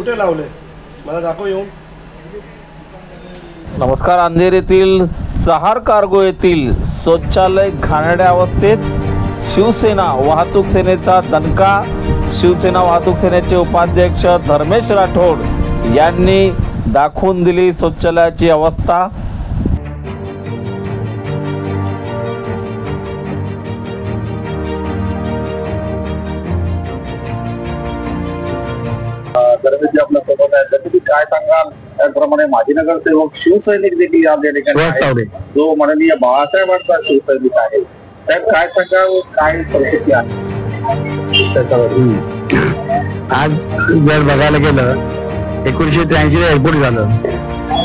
कुठे लावले मला दाखव येऊन. नमस्कार. अंधेर येथील सहार कार्गो येथील शौचालय घाणेरड्या अवस्थेत. शिवसेना वाहतूक सेनेचा दणका. शिवसेना वाहतूक सेनेचे उपाध्यक्ष धर्मेश राठोड यांनी दाखवून दिली शौचालयाची अवस्था. आपल्यासोबत आहे तर तुम्ही काय सांगाल. त्याप्रमाणे माजी नगरसेवक शिवसैनिक देखील या ठिकाणी जो माननीय बाळासाहेबांचा शिवसैनिक आहे त्यात काय सांगाल, काय परिस्थिती आहे त्याच्यावर. आज जर बघायला गेलं 1983 एअरपोर्ट झालं.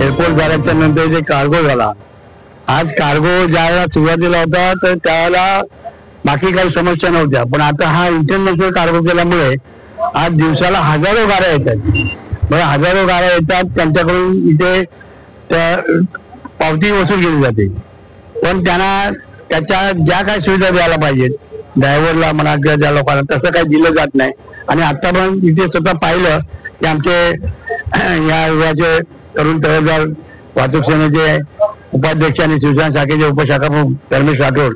एअरपोर्ट झाल्याच्या नंतर जे कार्गो झाला. आज कार्गो ज्यावेळेला सुरुवातीला होता तर त्यावेळेला बाकी काही समस्या नव्हत्या, पण आता हा इंटरनॅशनल कार्गो केल्यामुळे आज दिवसाला हजारो गाड्या येतात. म्हणजे हजारो गाड्या येतात, त्यांच्याकडून इथे पावती वसूल केली जाते. पण त्यांना त्याच्या ज्या काही सुविधा द्यायला पाहिजेत ड्रायव्हरला म्हणा किंवा ज्या लोकांना, तसं काही दिलं जात नाही. आणि आता पण इथे स्वतः पाहिलं की आमचे याचे तरुण तळेगार वाहतूक सेनेचे उपाध्यक्ष आणि शिवसेना शाखेचे उपशाखा धर्मेश राठोड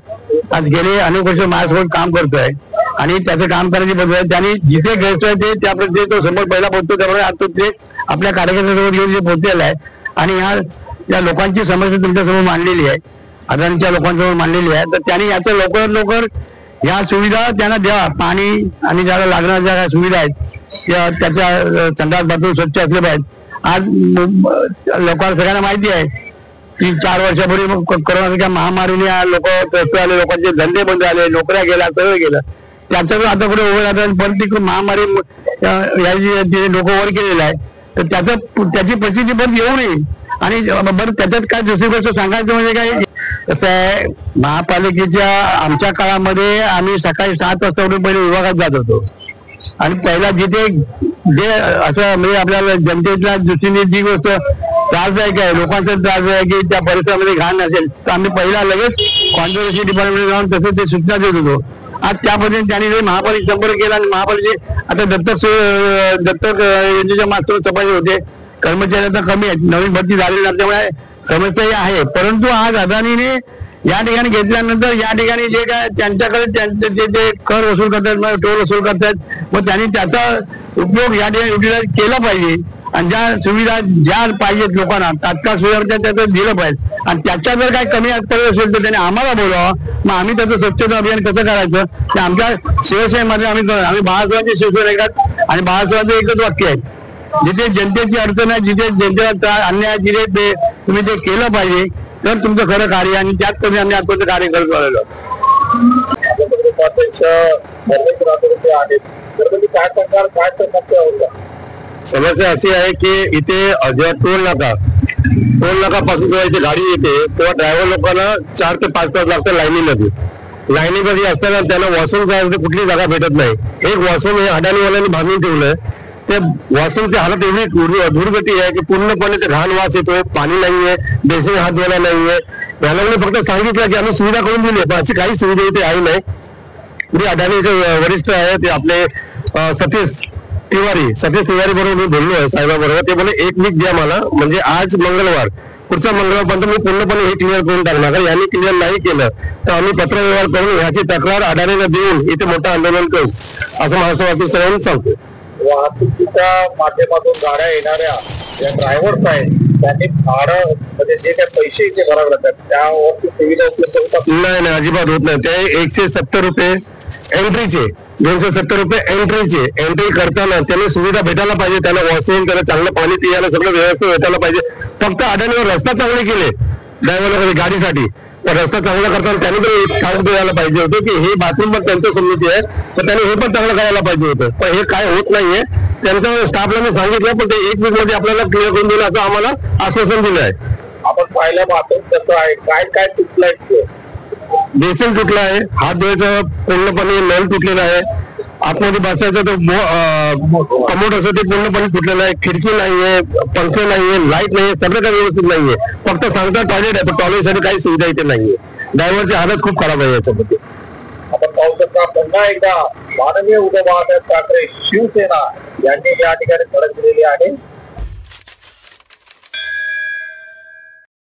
आज गेले अनेक वर्ष माझ्यासोबत काम करतोय आणि त्याचं काम करायची पद्धत आहे. त्यांनी जिथे घ्यायचंय ते त्याप्रती तो समोर पहिला पोहोचतो. त्यामुळे आता ते आपल्या कार्यकर्त्यांसमोर घेऊन जे पोहोचलेला आहे आणि या लोकांची समस्या तुमच्यासमोर मांडलेली आहे, अदानीच्या लोकांसमोर मांडलेली आहे. तर त्यांनी याचं लवकरात लवकर या सुविधा त्यांना द्यावा. पाणी आणि ज्याला लागणाऱ्या ज्या काही सुविधा आहेत त्याच्या संडास बाथरूम स्वच्छ असले पाहिजेत. आज लोकांना सगळ्यांना माहिती आहे की 4 वर्षापूर्वी मग कोरोनासारख्या महामारीने लोक त्रस्त आले, लोकांचे धंदे बंद झाले, नोकऱ्या गेल्या, सगळं गेलं. त्याच्यावर आता कुठे उभं राहतात. पण ती महामारी याची लोक वर केलेलं आहे तर त्याची परिस्थिती पण येऊ नये. आणि बरं त्याच्यात काय दुसरी गोष्ट सांगायचं म्हणजे काय कसं आहे, महापालिकेच्या आमच्या काळामध्ये आम्ही सकाळी 7 वाजता उठून पहिले विभागात जात होतो आणि पहिला जिथे जे असं म्हणजे आपल्याला जनतेच्या दृष्टीने जी गोष्ट त्रासदायक आहे, लोकांचा त्रास आहे की त्या परिसरामध्ये घाण नसेल तर आम्ही पहिला लगेच कॉन्झर्वेशन डिपार्टमेंट जाऊन तसं ते सूचना देत होतो. आज त्या पद्धतीने त्यांनी महापालिका संपर्क केला आणि महापालिके आता दत्तक योजनेच्या मास्टर तपासणी होते. कर्मचारी आता कमी आहेत, नवीन भरती झालेली नसल्यामुळे समस्याही आहे. परंतु आज अदानीने या ठिकाणी घेतल्यानंतर या ठिकाणी जे काय त्यांच्याकडे त्यांचे जे कर वसूल करतात, टोल वसूल करतात, मग त्यांनी त्याचा उपयोग या ठिकाणी युटिलाइज केला पाहिजे आणि ज्या सुविधा ज्या पाहिजेत लोकांना तात्काळ सुविधा त्याचं दिलं पाहिजे. आणि त्याच्या जर काही कमी करत असेल तर त्याने आम्हाला बोलावं. मग आम्ही त्याचं स्वच्छता अभियान कसं करायचं ते आमच्या शिवसेनेमध्ये आम्ही बाळासाहेबांचे शिवसेनेकात आणि बाळासाहेबांचं एकच वाक्य आहे, जिथे जनतेची अडचण आहे, जिथे जनतेला अन्याय, जिथे तुम्ही ते केलं पाहिजे तर तुमचं खरं कार्य. आणि त्याच पद्धतीने आम्ही आजपर्यंत कार्य करत आलेलो. उपाध्यक्ष धर्मेश राठोड आहेत तर तुम्ही काय सांगाल, काय समस्या होता. समस्या अशी आहे की इथे जेव्हा टोल नाकापासून जेव्हा इथे गाडी येते तेव्हा ड्रायव्हर लोकांना 4 ते 5 तास लागतात लाईनीमध्ये. लाईनीमध्ये असताना त्यांना वॉशरूम जायची कुठली जागा भेटत नाही. एक वॉशरूम हे अडाणीवाल्यांनी बांधून ठेवलंय. ते वॉशरूमची हालत एवढी दुर्गती आहे की पूर्णपणे ते घाण वास येतोय, पाणी नाहीये, बेसिन हात धुवायला नाहीये. याला फक्त सांगितलं की आम्ही सुविधा करून दिली पण अशी काही सुविधा इथे आहे नाही. पुढे अडाणीचे वरिष्ठ आहे ते आपले सतीश तिवारी बरोबर मी बोललोय साहेबाबरोबर. ते बोले 1 वीक द्या मला, म्हणजे आज मंगळवार, पुढचा मंगळवारपर्यंत मी पूर्णपणे हे क्लिअर करून टाकणार. कारण यांनी क्लिअर नाही केलं तर आम्ही पत्रव्यवहार करून ह्याची तक्रार अडाणीला देऊन इथे मोठं आंदोलन करू असं महाराष्ट्र वाहतूक सगळ्यांनी सांगतोय. वाहतुकीच्या माध्यमातून गाड्या येणाऱ्या ज्या ड्रायव्हर्स आहेत त्यांनी भाडं म्हणजे जे काही पैसे इथे भरावे लागतात त्यावरती सुविधा उपलब्ध होतात. नाही, अजिबात होत नाही. ते 170 रुपये एंट्रीचे, 270 रुपये एंट्री करताना त्यांनी सुविधा भेटायला पाहिजे. त्यांना वॉशरूम, त्यांना चांगलं पाणी पियाला सगळं व्यवस्था भेटायला पाहिजे. फक्त अडाणीवर रस्ता चांगले केले ड्रायव्हरला गाडीसाठी, रस्ता चांगला करताना त्यांनी पण ठाऊक द्यायला पाहिजे होतं की हे बाथरूम पण त्यांचं समिती आहे तर त्यांनी हे पण चांगलं करायला पाहिजे होतं. पण हे काय होत नाहीये. त्यांच्या स्टाफला मी सांगितलं पण ते 1 वीक मध्ये आपल्याला क्लिअर करून दिलं असं आम्हाला आश्वासन दिलं आहे. आपण पाहिलं बाथरूम कसं आहे, काय तुटलंय, बेसिन तुटलं आहे, हात धुवायचं पूर्णपणे नळ तुटलेला आहे, आतमध्ये बसायचं तो कमोड असं ते पूर्णपणे तुटलेलं आहे, खिडकी नाहीये, पंखे नाहीये, लाईट नाहीये, सगळं काही व्यवस्थित नाहीये. फक्त सांगता टॉयलेट आहे पण टॉयलेटसाठी काही सुविधा इथे नाहीये. ड्रायव्हरची हालत खूप खराब आहे याच्यामध्ये. आपण पाहू शकता पुन्हा एकदा माननीय उद्धव बाळासाहेब ठाकरे शिवसेना यांनी या ठिकाणी धडक दिलेली आहे.